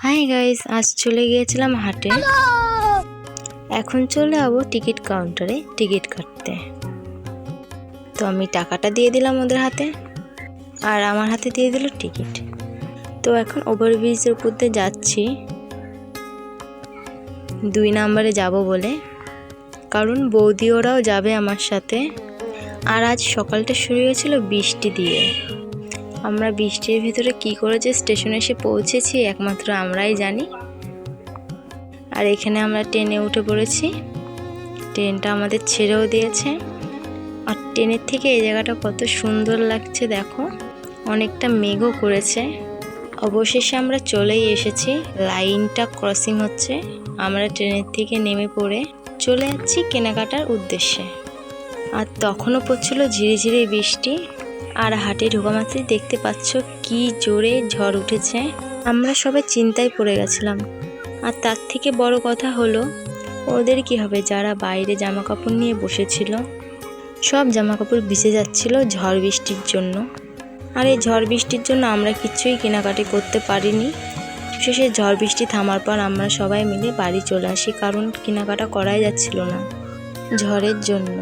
Hi guys, আজ চলে গিয়েছিলাম হাটে। এখন চলে যাবো টিকিট কাউন্টারে টিকিট কাটতে। তো আমি টাকাটা দিয়ে দিলাম ওদের হাতে, আর আমার হাতে দিয়ে দিল টিকিট। তো এখন ওভারব্রিজের উপর দিয়ে যাচ্ছি 2 নম্বরে যাব বলে, কারণ বৌদি ওরাও যাবে আমার সাথে। আর আজ সকালটা শুরু হয়েছিল বৃষ্টি দিয়ে। আমরা বৃষ্টির ভিতরে কি করে যে স্টেশনে এসে পৌঁছেছি একমাত্র আমরাই জানি। আর এখানে আমরা ট্রেনে উঠে পড়েছি। ট্রেনটা আমাদের ছেড়েও দিয়েছে। আর ট্রেনের থেকে এই জায়গাটা কত সুন্দর লাগছে দেখো, অনেকটা মেঘও করেছে। অবশেষে আমরা চলেই এসেছি। লাইনটা ক্রসিং হচ্ছে। আমরা ট্রেনের থেকে নেমে পড়ে চলে যাচ্ছি কেনাকাটার উদ্দেশ্যে। আর তখনও পড়ছিল ঝিরিঝিরি বৃষ্টি। আর হাটে ঢোকা মাত্রই দেখতে পাচ্ছ কি জোরে ঝড় উঠেছে। আমরা সবাই চিন্তায় পড়ে গেছিলাম। আর তার থেকে বড় কথা হলো ওদের কি হবে, যারা বাইরে জামা কাপড় নিয়ে বসেছিল। সব জামা কাপড় ভিজে যাচ্ছিল ঝড় বৃষ্টির জন্য। আর এই ঝড় বৃষ্টির জন্য আমরা কিছুই কেনাকাটি করতে পারিনি। শেষে ঝড় বৃষ্টি থামার পর আমরা সবাই মিলে বাড়ি চলে আসি, কারণ কেনাকাটা করাই যাচ্ছিল না ঝড়ের জন্য।